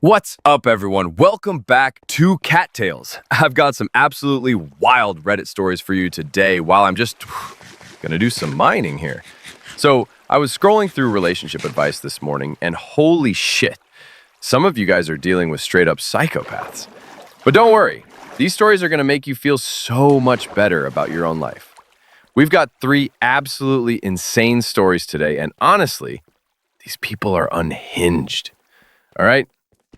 What's up, everyone? Welcome back to Cattails. I've got some absolutely wild Reddit stories for you today while I'm just gonna do some mining here. So, I was scrolling through relationship advice this morning, and holy shit, some of you guys are dealing with straight up psychopaths. But don't worry, these stories are gonna make you feel so much better about your own life. We've got 3 absolutely insane stories today, and honestly, these people are unhinged. All right?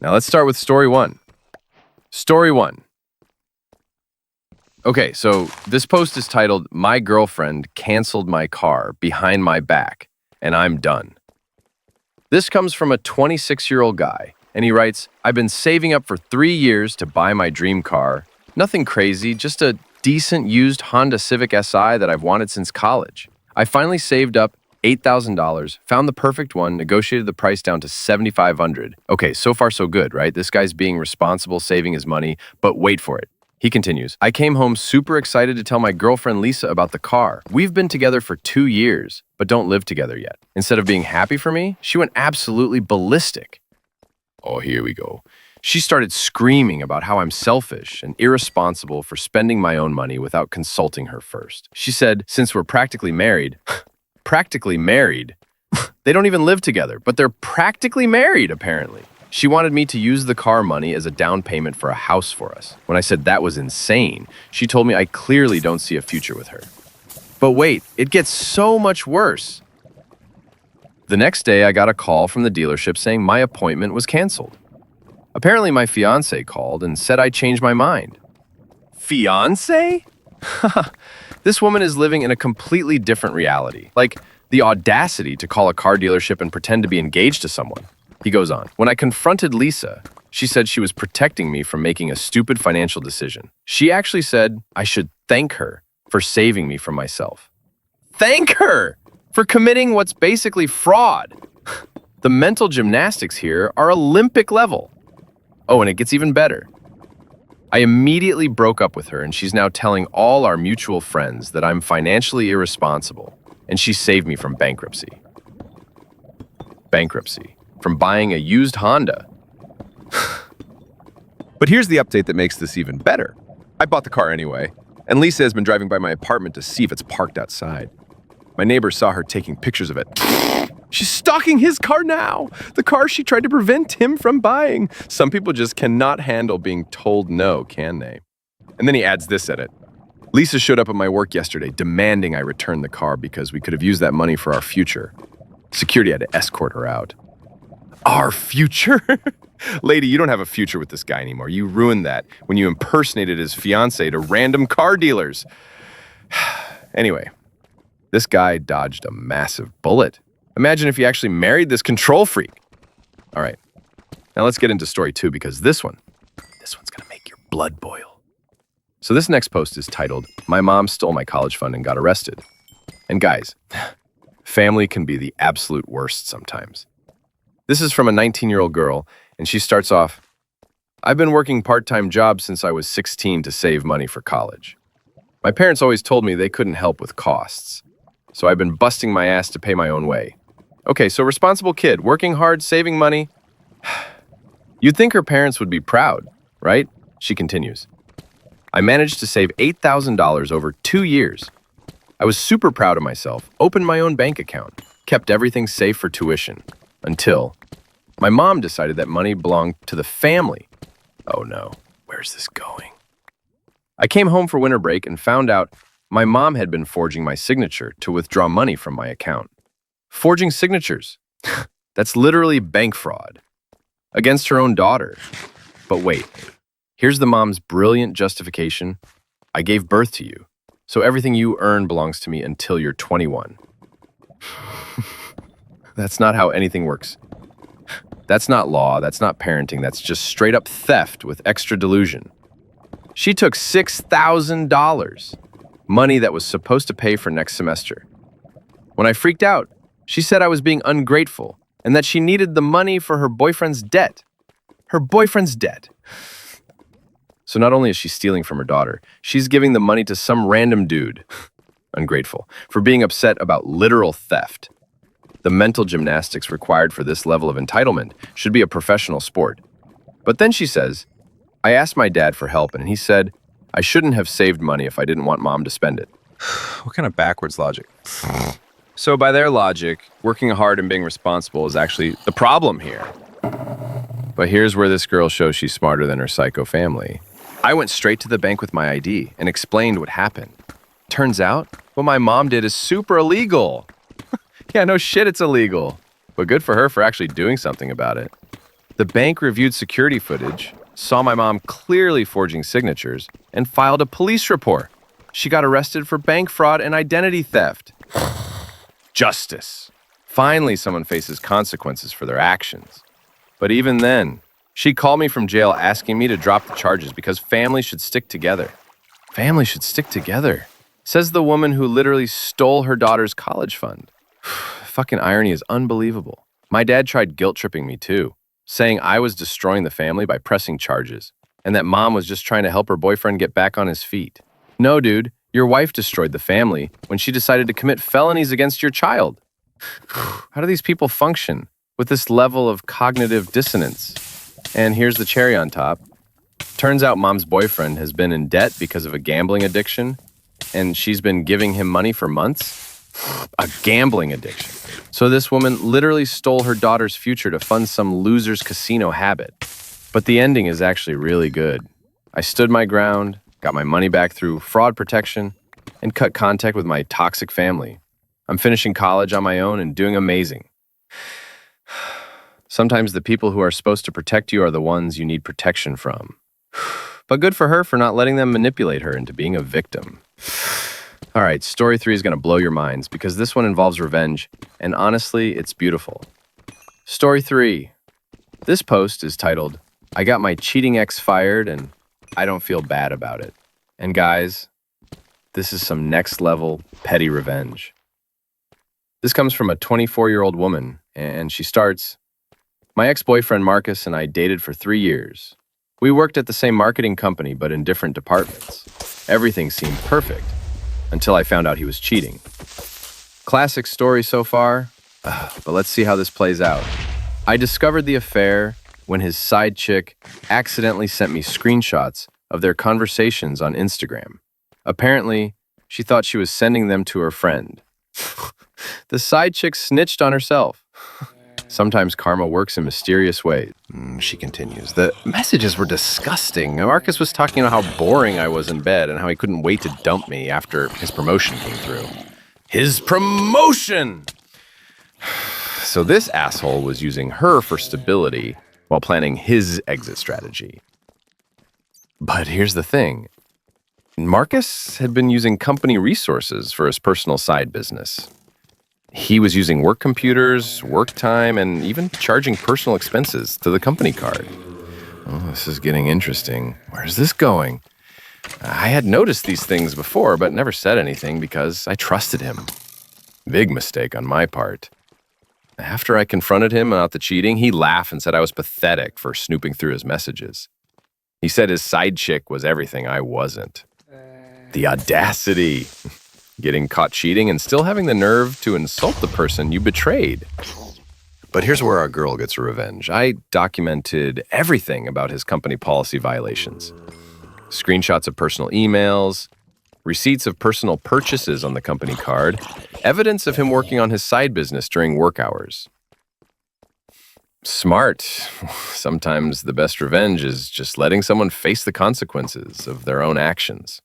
Now let's start with story 1. Story 1. Okay, so this post is titled, "My girlfriend canceled my car behind my back, and I'm done." This comes from a 26-year-old guy, and he writes, "I've been saving up for 3 years to buy my dream car. Nothing crazy, just a decent used Honda Civic Si that I've wanted since college. I finally saved up $8,000, found the perfect one, negotiated the price down to $7,500. Okay, so far so good, right? This guy's being responsible, saving his money, but wait for it. He continues, "I came home super excited to tell my girlfriend Lisa about the car. We've been together for 2 years, but don't live together yet. Instead of being happy for me, she went absolutely ballistic. Oh, here we go. She started screaming about how I'm selfish and irresponsible for spending my own money without consulting her first. She said, since we're practically married, practically married. They don't even live together, but they're practically married, apparently. She wanted me to use the car money as a down payment for a house for us. When I said that was insane, she told me I clearly don't see a future with her. But wait, it gets so much worse. The next day, I got a call from the dealership saying my appointment was canceled. Apparently, my fiancé called and said I changed my mind." Fiancé? This woman is living in a completely different reality. Like, the audacity to call a car dealership and pretend to be engaged to someone. He goes on, "When I confronted Lisa, she said she was protecting me from making a stupid financial decision. She actually said I should thank her for saving me from myself." Thank her for committing what's basically fraud. The mental gymnastics here are Olympic level. Oh, and it gets even better. "I immediately broke up with her, and she's now telling all our mutual friends that I'm financially irresponsible, and she saved me from bankruptcy." Bankruptcy. From buying a used Honda. But here's the update that makes this even better. I bought the car anyway, and Lisa has been driving by my apartment to see if it's parked outside. My neighbor saw her taking pictures of it. She's stalking his car now, the car she tried to prevent him from buying. Some people just cannot handle being told no, can they? And then he adds this in it. "Lisa showed up at my work yesterday demanding I return the car because we could have used that money for our future. Security had to escort her out." Our future? Lady, you don't have a future with this guy anymore. You ruined that when you impersonated his fiancée to random car dealers. Anyway, this guy dodged a massive bullet. Imagine if you actually married this control freak. All right, now let's get into story 2 because this one's gonna make your blood boil. So this next post is titled, "My mom stole my college fund and got arrested." And guys, family can be the absolute worst sometimes. This is from a 19-year-old girl, and she starts off, "I've been working part-time jobs since I was 16 to save money for college. My parents always told me they couldn't help with costs, so I've been busting my ass to pay my own way. Okay, so responsible kid, working hard, saving money. You'd think her parents would be proud, right?" She continues, "I managed to save $8,000 over 2 years. I was super proud of myself, opened my own bank account, kept everything safe for tuition, until my mom decided that money belonged to the family. Oh no, where's this going? I came home for winter break and found out my mom had been forging my signature to withdraw money from my account. Forging signatures. That's literally bank fraud. Against her own daughter. But wait, here's the mom's brilliant justification. I gave birth to you, so everything you earn belongs to me until you're 21. That's not how anything works. That's not law, that's not parenting, that's just straight up theft with extra delusion. She took $6,000, money that was supposed to pay for next semester. When I freaked out, she said I was being ungrateful and that she needed the money for her boyfriend's debt. Her boyfriend's debt. So not only is she stealing from her daughter, she's giving the money to some random dude, ungrateful, for being upset about literal theft. The mental gymnastics required for this level of entitlement should be a professional sport. But then she says, I asked my dad for help and he said, I shouldn't have saved money if I didn't want mom to spend it. What kind of backwards logic? So by their logic, working hard and being responsible is actually the problem here. But here's where this girl shows she's smarter than her psycho family. I went straight to the bank with my ID and explained what happened. Turns out, what my mom did is super illegal. Yeah, no shit, it's illegal. But good for her for actually doing something about it. The bank reviewed security footage, saw my mom clearly forging signatures, and filed a police report. She got arrested for bank fraud and identity theft. Justice. Finally, someone faces consequences for their actions. But even then, she called me from jail asking me to drop the charges because families should stick together. Families should stick together, says the woman who literally stole her daughter's college fund. Fucking irony is unbelievable. My dad tried guilt-tripping me too, saying I was destroying the family by pressing charges, and that mom was just trying to help her boyfriend get back on his feet. No, dude, your wife destroyed the family when she decided to commit felonies against your child. How do these people function with this level of cognitive dissonance? And here's the cherry on top. Turns out mom's boyfriend has been in debt because of a gambling addiction, and she's been giving him money for months. A gambling addiction. So this woman literally stole her daughter's future to fund some loser's casino habit. But the ending is actually really good. I stood my ground, got my money back through fraud protection, and cut contact with my toxic family. I'm finishing college on my own and doing amazing. Sometimes the people who are supposed to protect you are the ones you need protection from. But good for her for not letting them manipulate her into being a victim. All right, story 3 is going to blow your minds because this one involves revenge, and honestly, it's beautiful. Story 3. This post is titled, I got my cheating ex fired and I don't feel bad about it. And guys, this is some next level petty revenge. This comes from a 24-year-old woman, and she starts, my ex-boyfriend Marcus and I dated for 3 years. We worked at the same marketing company, but in different departments. Everything seemed perfect. Until I found out he was cheating. Classic story so far, but let's see how this plays out. I discovered the affair when his side chick accidentally sent me screenshots of their conversations on Instagram. Apparently, she thought she was sending them to her friend. The side chick snitched on herself. Sometimes karma works in mysterious ways. She continues. The messages were disgusting. Marcus was talking about how boring I was in bed and how he couldn't wait to dump me after his promotion came through. His promotion! So this asshole was using her for stability while planning his exit strategy. But here's the thing. Marcus had been using company resources for his personal side business. He was using work computers, work time, and even charging personal expenses to the company card. Oh, this is getting interesting. Where's this going? I had noticed these things before, but never said anything because I trusted him. Big mistake on my part. After I confronted him about the cheating, he laughed and said I was pathetic for snooping through his messages. He said his side chick was everything I wasn't. The audacity. Getting caught cheating and still having the nerve to insult the person you betrayed. But here's where our girl gets her revenge. I documented everything about his company policy violations. Screenshots of personal emails, receipts of personal purchases on the company card, evidence of him working on his side business during work hours. Smart. Sometimes the best revenge is just letting someone face the consequences of their own actions.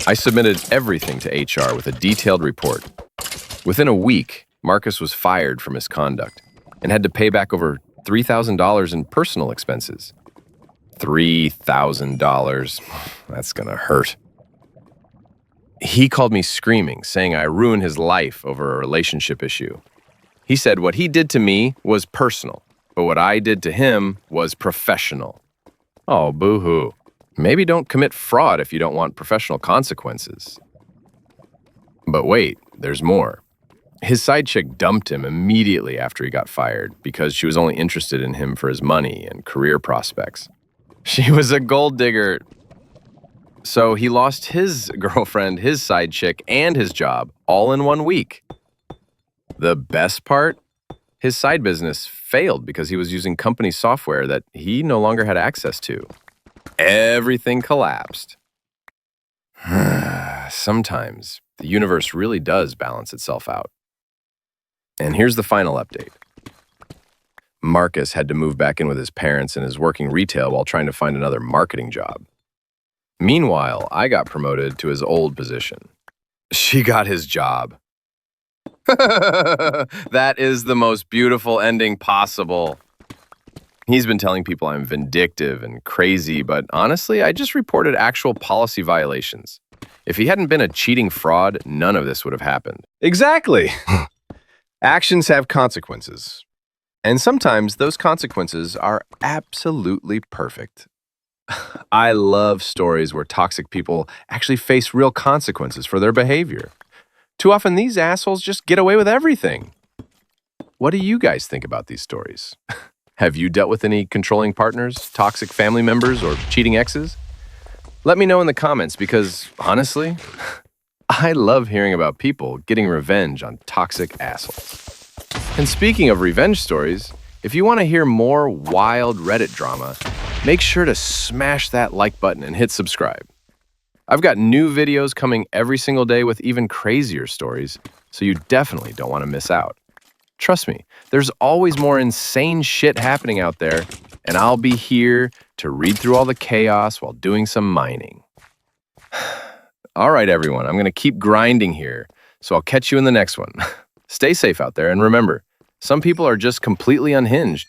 I submitted everything to HR with a detailed report. Within a week, Marcus was fired for misconduct and had to pay back over $3,000 in personal expenses. $3,000. That's gonna hurt. He called me screaming, saying I ruined his life over a relationship issue. He said what he did to me was personal, but what I did to him was professional. Oh, boo-hoo. Maybe don't commit fraud if you don't want professional consequences. But wait, there's more. His side chick dumped him immediately after he got fired because she was only interested in him for his money and career prospects. She was a gold digger. So he lost his girlfriend, his side chick, and his job all in 1 week. The best part? His side business failed because he was using company software that he no longer had access to. Everything collapsed. Sometimes the universe really does balance itself out. And here's the final update. Marcus had to move back in with his parents and is working retail while trying to find another marketing job. Meanwhile, I got promoted to his old position. She got his job. That is the most beautiful ending possible. He's been telling people I'm vindictive and crazy, but honestly, I just reported actual policy violations. If he hadn't been a cheating fraud, none of this would have happened. Exactly. Actions have consequences. And sometimes those consequences are absolutely perfect. I love stories where toxic people actually face real consequences for their behavior. Too often, these assholes just get away with everything. What do you guys think about these stories? Have you dealt with any controlling partners, toxic family members, or cheating exes? Let me know in the comments because, honestly, I love hearing about people getting revenge on toxic assholes. And speaking of revenge stories, if you want to hear more wild Reddit drama, make sure to smash that like button and hit subscribe. I've got new videos coming every single day with even crazier stories, so you definitely don't want to miss out. Trust me, there's always more insane shit happening out there, and I'll be here to read through all the chaos while doing some mining. All right, everyone, I'm going to keep grinding here, so I'll catch you in the next one. Stay safe out there, and remember, some people are just completely unhinged.